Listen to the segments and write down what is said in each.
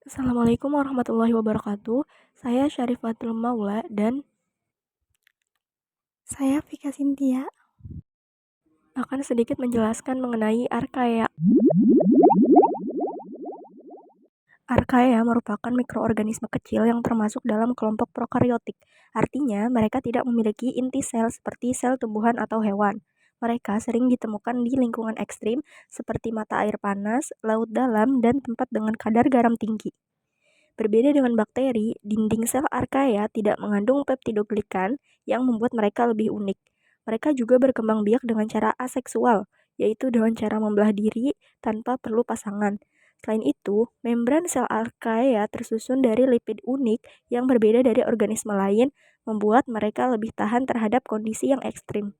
Assalamualaikum warahmatullahi wabarakatuh. Saya Syarifatul Maula dan Saya Vika Sintia. akan sedikit menjelaskan mengenai archaea. Archaea merupakan mikroorganisme kecil yang termasuk dalam kelompok prokaryotik. Artinya, mereka tidak memiliki inti sel seperti sel tumbuhan atau hewan. Mereka sering ditemukan di lingkungan ekstrim seperti mata air panas, laut dalam, dan tempat dengan kadar garam tinggi. Berbeda dengan bakteri, dinding sel archaea tidak mengandung peptidoglikan yang membuat mereka lebih unik. Mereka juga berkembang biak dengan cara aseksual, yaitu dengan cara membelah diri tanpa perlu pasangan. Selain itu, membran sel archaea tersusun dari lipid unik yang berbeda dari organisme lain, membuat mereka lebih tahan terhadap kondisi yang ekstrim.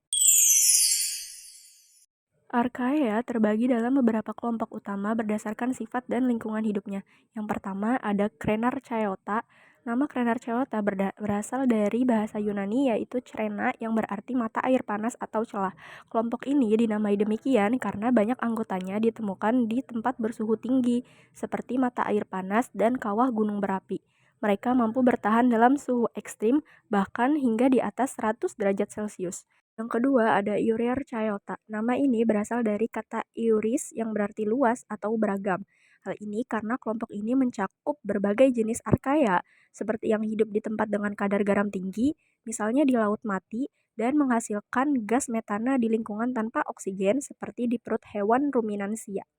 Archaea terbagi dalam beberapa kelompok utama berdasarkan sifat dan lingkungan hidupnya. Yang pertama ada Crenarchaeota. Nama Crenarchaeota berasal dari bahasa Yunani yaitu Crena yang berarti mata air panas atau celah. Kelompok ini dinamai demikian karena banyak anggotanya ditemukan di tempat bersuhu tinggi seperti mata air panas dan kawah gunung berapi. Mereka mampu bertahan dalam suhu ekstrim bahkan hingga di atas 100 derajat Celcius. Yang kedua ada Euryarchaeota. Nama ini berasal dari kata euris yang berarti luas atau beragam. Hal ini karena kelompok ini mencakup berbagai jenis archaea, seperti yang hidup di tempat dengan kadar garam tinggi, misalnya di laut mati, dan menghasilkan gas metana di lingkungan tanpa oksigen seperti di perut hewan ruminansia.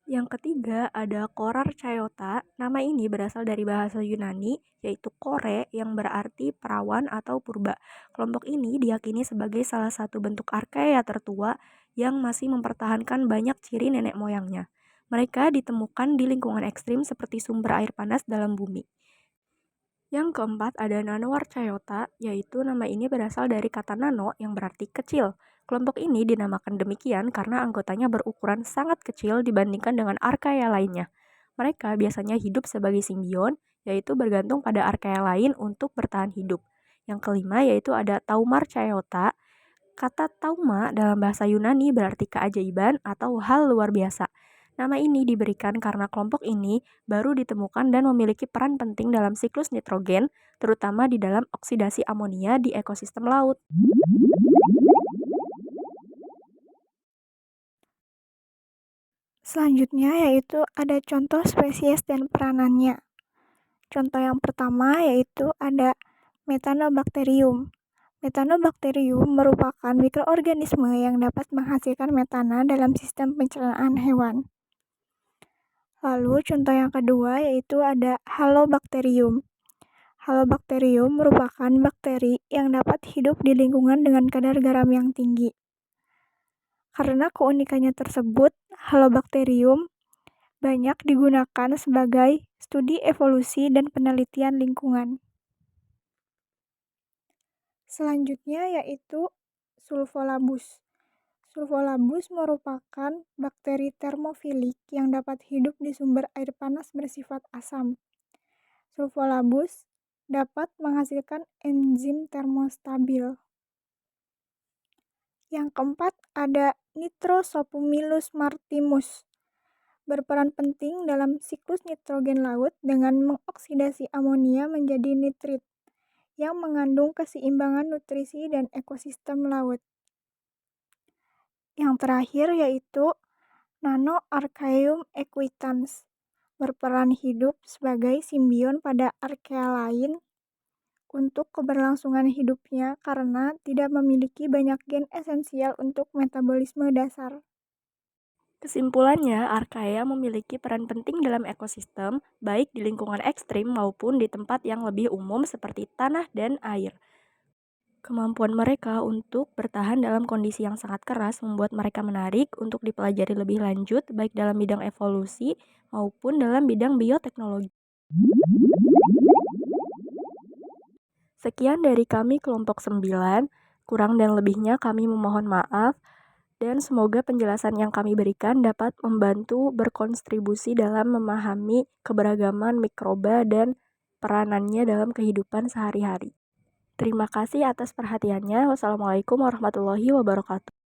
Yang ketiga ada Korarchaeota. Nama ini berasal dari bahasa Yunani, yaitu kore yang berarti perawan atau purba. Kelompok ini diyakini sebagai salah satu bentuk archaea tertua yang masih mempertahankan banyak ciri nenek moyangnya. Mereka ditemukan di lingkungan ekstrim seperti sumber air panas dalam bumi. Yang keempat ada Nanoarchaeota, yaitu nama ini berasal dari kata nano yang berarti kecil. Kelompok ini dinamakan demikian karena anggotanya berukuran sangat kecil dibandingkan dengan archaea lainnya. Mereka biasanya hidup sebagai simbion, yaitu bergantung pada archaea lain untuk bertahan hidup. Yang kelima yaitu ada Taumarchaeota. Kata tauma dalam bahasa Yunani berarti keajaiban atau hal luar biasa. Nama ini diberikan karena kelompok ini baru ditemukan dan memiliki peran penting dalam siklus nitrogen, terutama di dalam oksidasi amonia di ekosistem laut. Selanjutnya yaitu ada contoh spesies dan peranannya. Contoh yang pertama yaitu ada Methanobacterium. Methanobacterium merupakan mikroorganisme yang dapat menghasilkan metana dalam sistem pencernaan hewan. Lalu contoh yang kedua yaitu ada Halobacterium. Halobacterium merupakan bakteri yang dapat hidup di lingkungan dengan kadar garam yang tinggi. Karena keunikannya tersebut, Halobacterium banyak digunakan sebagai studi evolusi dan penelitian lingkungan. Selanjutnya yaitu Sulfolabus. Sulfolabus merupakan bakteri termofilik yang dapat hidup di sumber air panas bersifat asam. Sulfolabus dapat menghasilkan enzim termostabil. Yang keempat ada Nitrosopumilus martimus. Berperan penting dalam siklus nitrogen laut dengan mengoksidasi amonia menjadi nitrit yang mengandung keseimbangan nutrisi dan ekosistem laut. Yang terakhir yaitu Nanoarchaeum equitans. Berperan hidup sebagai simbion pada archaea lain untuk keberlangsungan hidupnya karena tidak memiliki banyak gen esensial untuk metabolisme dasar. Kesimpulannya, archaea memiliki peran penting dalam ekosistem, baik di lingkungan ekstrim maupun di tempat yang lebih umum seperti tanah dan air. Kemampuan mereka untuk bertahan dalam kondisi yang sangat keras membuat mereka menarik untuk dipelajari lebih lanjut baik dalam bidang evolusi maupun dalam bidang bioteknologi. Sekian dari kami kelompok 9, kurang dan lebihnya kami memohon maaf dan semoga penjelasan yang kami berikan dapat membantu berkontribusi dalam memahami keberagaman mikroba dan peranannya dalam kehidupan sehari-hari. Terima kasih atas perhatiannya. Wassalamualaikum warahmatullahi wabarakatuh.